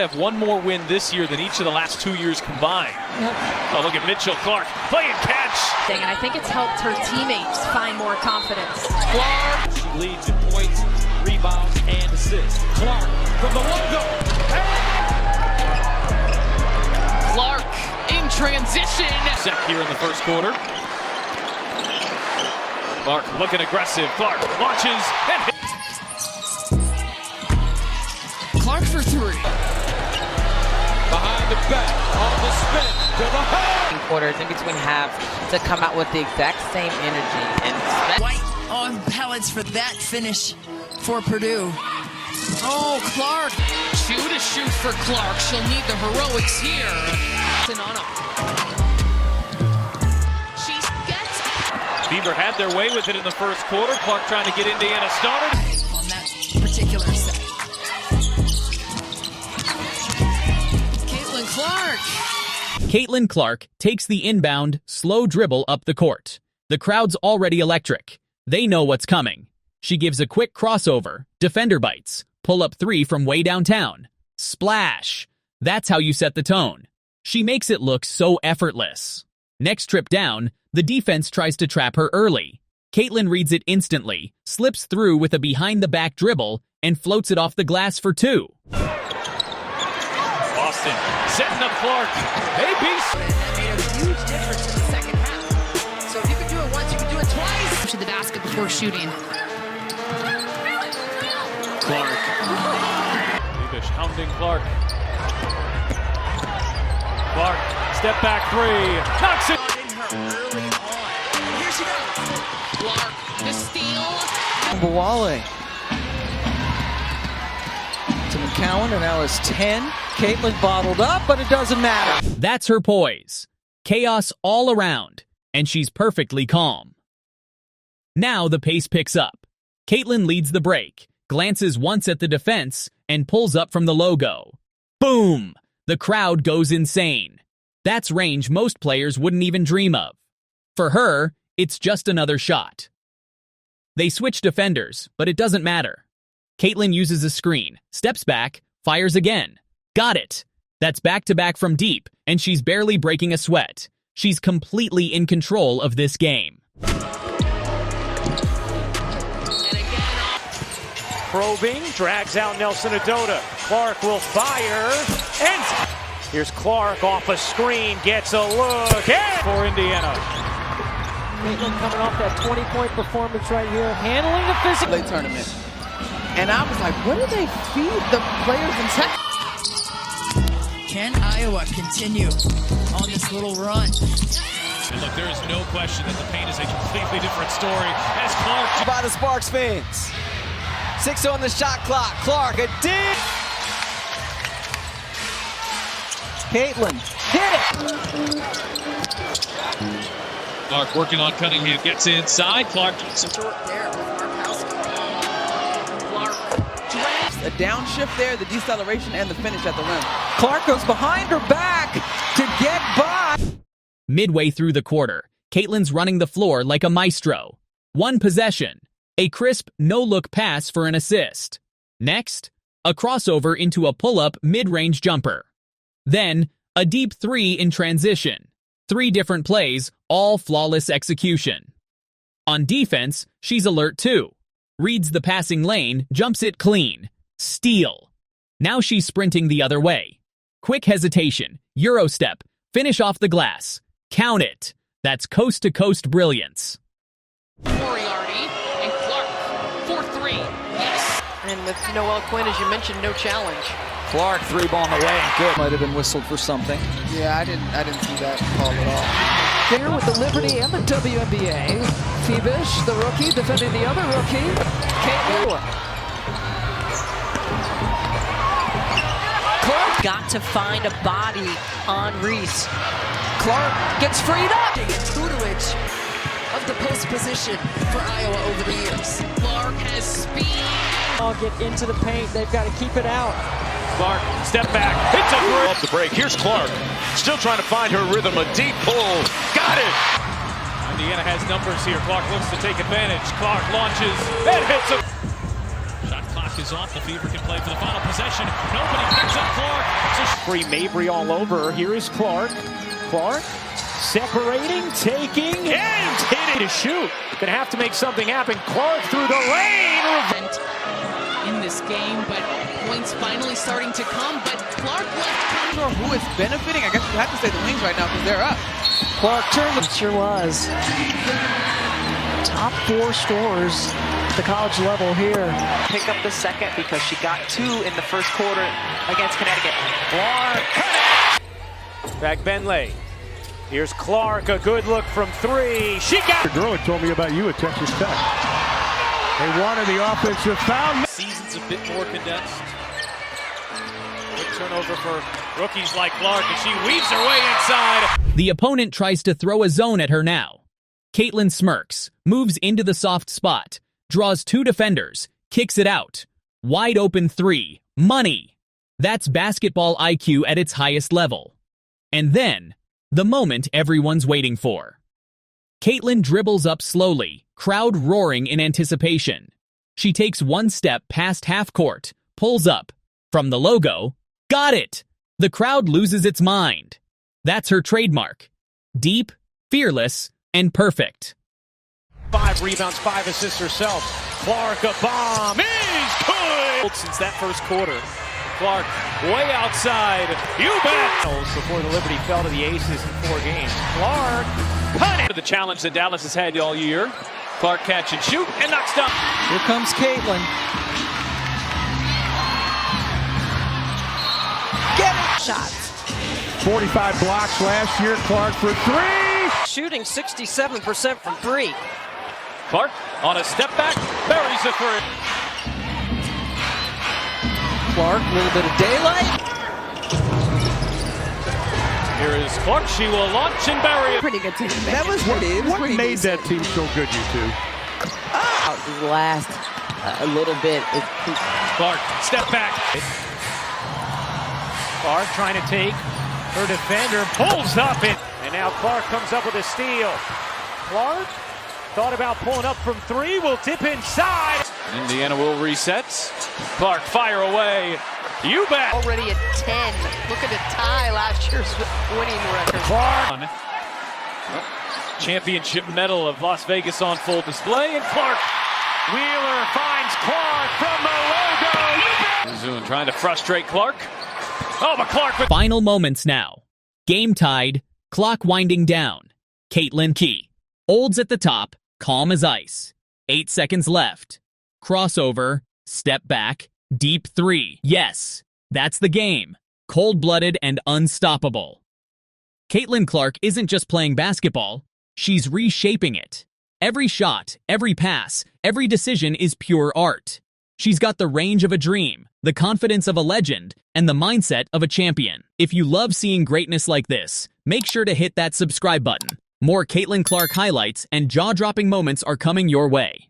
have one more win this year than each of the last 2 years combined. Yep. Oh, look at Mitchell Clark playing catch. And I think it's helped her teammates find more confidence. Clark, she leads in points, rebounds, and assists. Clark from the logo. Clark in transition. Sec here in the first quarter. Clark looking aggressive. Clark launches and hits. Clark for three. Behind the back, on the spin, to the hole. Quarters in between halves to come out with the exact same energy. And White on pellets for that finish for Purdue. Oh, Clark. 2 to shoot for Clark. She'll need the heroics here. She gets Beaver had their way with it in the first quarter. Clark trying to get Indiana started. On that particular set. Caitlin Clark takes the inbound, slow dribble up the court. The crowd's already electric. They know what's coming. She gives a quick crossover, defender bites, pull-up three from way downtown. Splash! That's how you set the tone. She makes it look so effortless. Next trip down, the defense tries to trap her early. Caitlin reads it instantly, slips through with a behind-the-back dribble, and floats it off the glass for two. Austin setting up Clark. That made a huge difference in the second half. So if you can do it once, you can do it twice. to the basket before shooting. Clark. Leavish hounding Clark. Clark, step back three. Knocks it. Early on. Here she goes. Clark, the steal. Bawale to McCowan, and now it's 10. Caitlin bottled up, but it doesn't matter. That's her poise. Chaos all around, and she's perfectly calm. Now the pace picks up. Caitlin leads the break, glances once at the defense, and pulls up from the logo. Boom! The crowd goes insane. That's range most players wouldn't even dream of. For her, it's just another shot. They switch defenders, but it doesn't matter. Caitlin uses a screen, steps back, fires again. Got it! That's back-to-back from deep, and she's barely breaking a sweat. She's completely in control of this game. Probing, drags out Nelson Adota. Clark will fire, and here's Clark off a screen, gets a look, and for Indiana. Caitlin coming off that 20-point performance right here, handling the physical. Late tournament. And I was like, what do they feed the players in tech? Can Iowa continue on this little run? And look, there is no question that the paint is a completely different story as Clark. By the Sparks fans. 6 on the shot clock. Clark, a dig. Caitlin, hit it. Clark working on Cunningham, gets inside. Clark Short there with Markowski. Clark. A downshift there, the deceleration, and the finish at the rim. Clark goes behind her back to get by. Midway through the quarter, Caitlin's running the floor like a maestro. One possession, a crisp, no-look pass for an assist. Next, a crossover into a pull-up mid-range jumper. Then, a deep three in transition. 3 different plays, all flawless execution. On defense, she's alert too. Reads the passing lane, jumps it clean. Steal. Now she's sprinting the other way. Quick hesitation, Euro step, finish off the glass. Count it. That's coast-to-coast brilliance. Moriarty and Clark for 3. Yes. And with Noelle Quinn, as you mentioned, no challenge. Clark, 3-ball on the way, and good. Might have been whistled for something. Yeah, I didn't see that call at all. There with the Liberty and the WNBA. Phoebish, the rookie, defending the other rookie. Caitlin. Clark got to find a body on Reese. Clark gets freed up. And tutelage of the post position for Iowa over the years. Clark has speed. I'll get into the paint. They've got to keep it out. Clark, step back, hits a three. Off the break, here's Clark. Still trying to find her rhythm, a deep pull. Got it! Indiana has numbers here. Clark looks to take advantage. Clark launches and hits a... Shot clock is off. The Fever can play for the final possession. Nobody picks up Clark. Free Mabry all over. Here is Clark. Clark separating, taking, and hitting to shoot. Gonna have to make something happen. Clark through the lane. In this game, but points finally starting to come. But Clark left. Sure who is benefiting? I guess you have to say the Wings right now because they're up. Clark turned. It sure was. Top 4 scorers at the college level here. Pick up the second because she got 2 in the first quarter against Connecticut. Clark, back Benley. Here's Clark, a good look from 3. She got it. The girl had told me about you at Texas Tech. They wanted the offensive foul. Season's a bit more condensed. Good turnover for rookies like Clark, and she weaves her way inside. The opponent tries to throw a zone at her now. Caitlin smirks, moves into the soft spot, draws 2 defenders, kicks it out. Wide open 3. Money. That's basketball IQ at its highest level. And then, the moment everyone's waiting for. Caitlin dribbles up slowly, crowd roaring in anticipation. She takes 1 step past half court, pulls up. From the logo, got it! The crowd loses its mind. That's her trademark. Deep, fearless, and perfect. 5 rebounds, 5 assists herself. Clark, a bomb is good! Since that first quarter. Clark way outside. You bet! Before the Liberty fell to the Aces in 4 games. Clark, cut it! The challenge that Dallas has had all year. Clark catch and shoot and knocks down. Here comes Caitlin. Get it! Shots. 45 blocks last year. Clark for 3. Shooting 67% from 3. Clark on a step back, buries the 3. Clark, a little bit of daylight. Here is Clark. She will launch and bury it. Pretty good team. That was pretty. What made that team so good, you two? Last a little bit. Clark, step back. Clark trying to take her defender, pulls up it. And now Clark comes up with a steal. Clark thought about pulling up from 3, will dip inside. Indiana will reset. Clark, fire away. You bet. Already at 10. Look at the tie last year's winning record. Clark. Championship medal of Las Vegas on full display. And Clark. Wheeler finds Clark from the logo. Zune trying to frustrate Clark. Oh, but Clark with... Final moments now. Game tied, clock winding down. Caitlin Key. Olds at the top, calm as ice. 8 seconds left. Crossover, step back, deep 3. Yes, that's the game. Cold-blooded and unstoppable. Caitlin Clark isn't just playing basketball, she's reshaping it. Every shot, every pass, every decision is pure art. She's got the range of a dream, the confidence of a legend, and the mindset of a champion. If you love seeing greatness like this, make sure to hit that subscribe button. More Caitlin Clark highlights and jaw-dropping moments are coming your way.